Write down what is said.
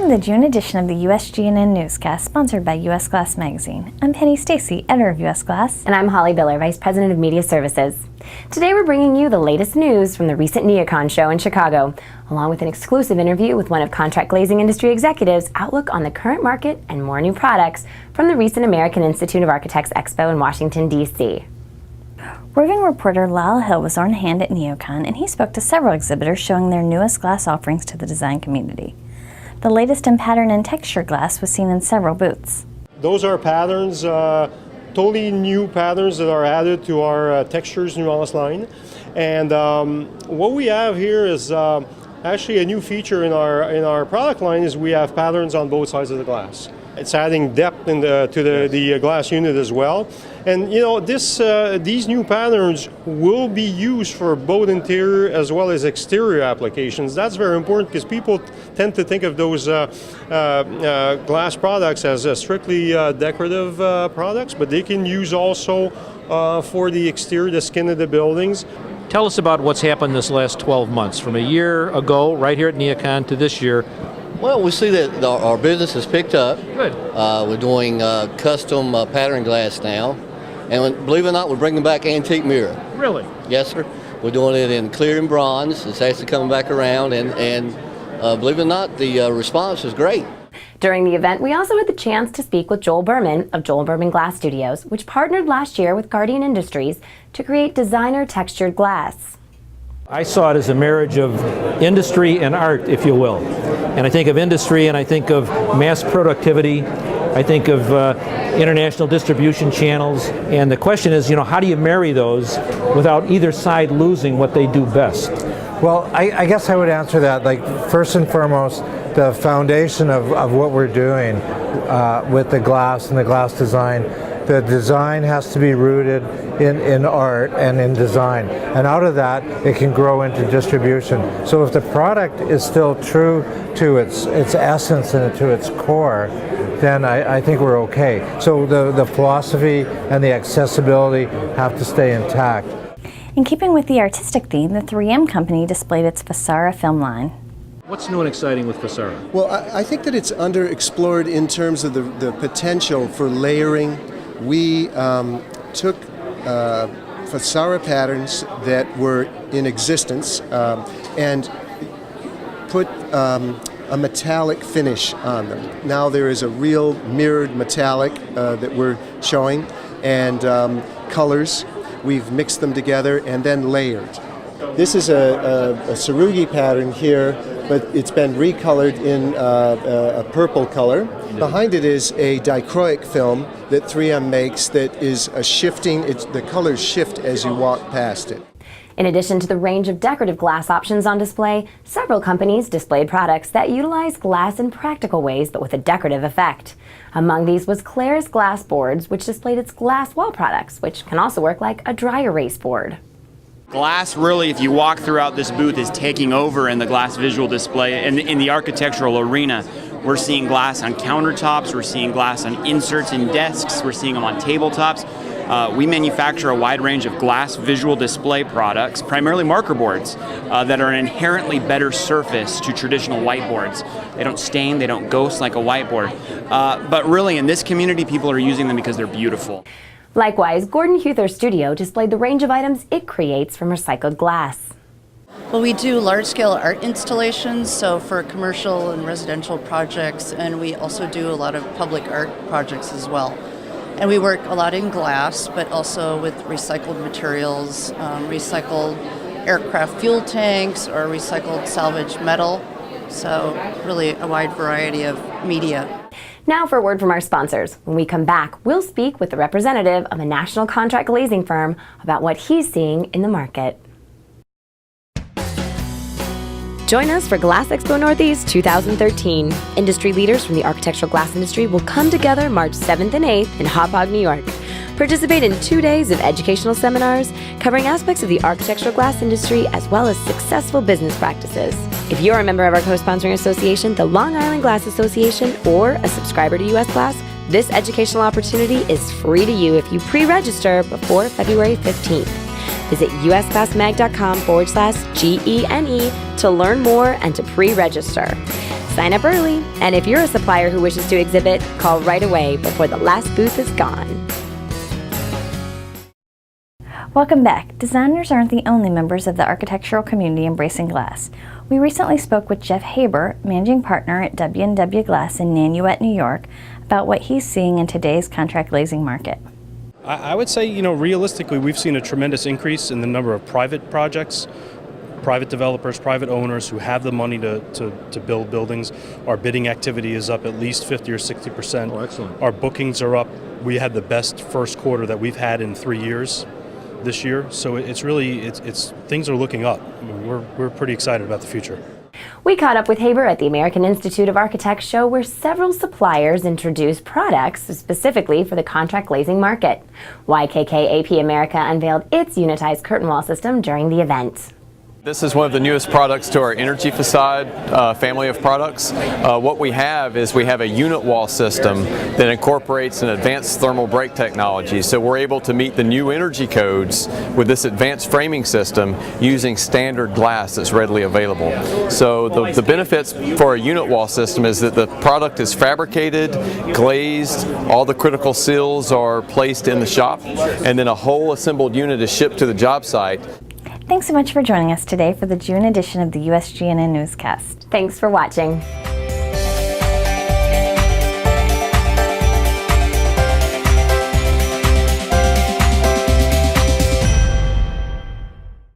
Welcome to the June edition of the USGNN Newscast, sponsored by US Glass Magazine. I'm Penny Stacy, editor of US Glass. And I'm Holly Biller, Vice President of Media Services. Today we're bringing you the latest news from the recent Neocon show in Chicago, along with an exclusive interview with one of contract glazing industry executives, outlook on the current market, and more new products from the recent American Institute of Architects Expo in Washington, D.C. Roving reporter Lyle Hill was on hand at Neocon, and he spoke to several exhibitors showing their newest glass offerings to the design community. The latest in pattern and texture glass was seen in several booths. Those are patterns, totally new patterns that are added to our textures nuance line. And what we have here is actually a new feature in our product line is we have patterns on both sides of the glass. It's adding depth to the glass unit as well. And you know, these new patterns will be used for both interior as well as exterior applications. That's very important because people tend to think of those glass products as strictly decorative products, but they can use also for the exterior, the skin of the buildings. Tell us about what's happened this last 12 months, from a year ago, right here at Neocon, to this year. Well, we see that our business has picked up. Good. We're doing custom pattern glass now. And believe it or not, we're bringing back antique mirror. Really? Yes, sir. We're doing it in clear and bronze. It's actually coming back around. And believe it or not, the response is great. During the event, we also had the chance to speak with Joel Bourbon of Joel Bourbon Glass Studios, which partnered last year with Guardian Industries to create designer textured glass. I saw it as a marriage of industry and art, if you will. And I think of industry and I think of mass productivity. I think of international distribution channels. And the question is, you know, how do you marry those without either side losing what they do best? Well, I guess I would answer that, like, first and foremost, the foundation of what we're doing with the glass and the glass design. The design has to be rooted in art and in design. And out of that, it can grow into distribution. So if the product is still true to its essence and to its core, then I think we're okay. So the philosophy and the accessibility have to stay intact. In keeping with the artistic theme, the 3M company displayed its Fasara film line. What's new and exciting with Fasara? Well, I think that it's underexplored in terms of the potential for layering. We took Fasara patterns that were in existence and put a metallic finish on them. Now there is a real mirrored metallic that we're showing, and colors. We've mixed them together and then layered. This is a Sarugi pattern here, but it's been recolored in a purple color. Behind it is a dichroic film that 3M makes that is a shifting, the colors shift as you walk past it. In addition to the range of decorative glass options on display, several companies displayed products that utilize glass in practical ways but with a decorative effect. Among these was Claire's Glass Boards, which displayed its glass wall products, which can also work like a dry erase board. Glass really, if you walk throughout this booth, is taking over in the glass visual display in the architectural arena. We're seeing glass on countertops, we're seeing glass on inserts in desks, we're seeing them on tabletops. We manufacture a wide range of glass visual display products, primarily marker boards, that are an inherently better surface to traditional whiteboards. They don't stain, they don't ghost like a whiteboard. But really, in this community, people are using them because they're beautiful. Likewise, Gordon Huther's studio displayed the range of items it creates from recycled glass. Well, we do large-scale art installations, so for commercial and residential projects, and we also do a lot of public art projects as well. And we work a lot in glass, but also with recycled materials, recycled aircraft fuel tanks, or recycled salvaged metal. So really a wide variety of media. Now for a word from our sponsors. When we come back, we'll speak with the representative of a national contract glazing firm about what he's seeing in the market. Join us for Glass Expo Northeast 2013. Industry leaders from the architectural glass industry will come together March 7th and 8th in Hauppauge, New York. Participate in 2 days of educational seminars covering aspects of the architectural glass industry as well as successful business practices. If you're a member of our co-sponsoring association, the Long Island Glass Association, or a subscriber to US Glass, this educational opportunity is free to you if you pre-register before February 15th. Visit usglassmag.com/GENE to learn more and to pre-register. Sign up early, and if you're a supplier who wishes to exhibit, call right away before the last booth is gone. Welcome back. Designers aren't the only members of the architectural community embracing glass. We recently spoke with Jeff Haber, managing partner at WNW Glass in Nanuet, New York, about what he's seeing in today's contract glazing market. I would say, realistically, we've seen a tremendous increase in the number of private projects, private developers, private owners who have the money to build buildings. Our bidding activity is up at least 50 or 60%. Oh, excellent. Our bookings are up. We had the best first quarter that we've had in 3 years this year. So it's things are looking up. I mean, we're pretty excited about the future. We caught up with Haber at the American Institute of Architects show, where several suppliers introduced products specifically for the contract glazing market. YKK AP America unveiled its unitized curtain wall system during the event. This is one of the newest products to our energy facade family of products. What we have is we have a unit wall system that incorporates an advanced thermal break technology. So we're able to meet the new energy codes with this advanced framing system using standard glass that's readily available. So the benefits for a unit wall system is that the product is fabricated, glazed, all the critical seals are placed in the shop, and then a whole assembled unit is shipped to the job site. Thanks so much for joining us today for the June edition of the USGNN Newscast. Thanks for watching.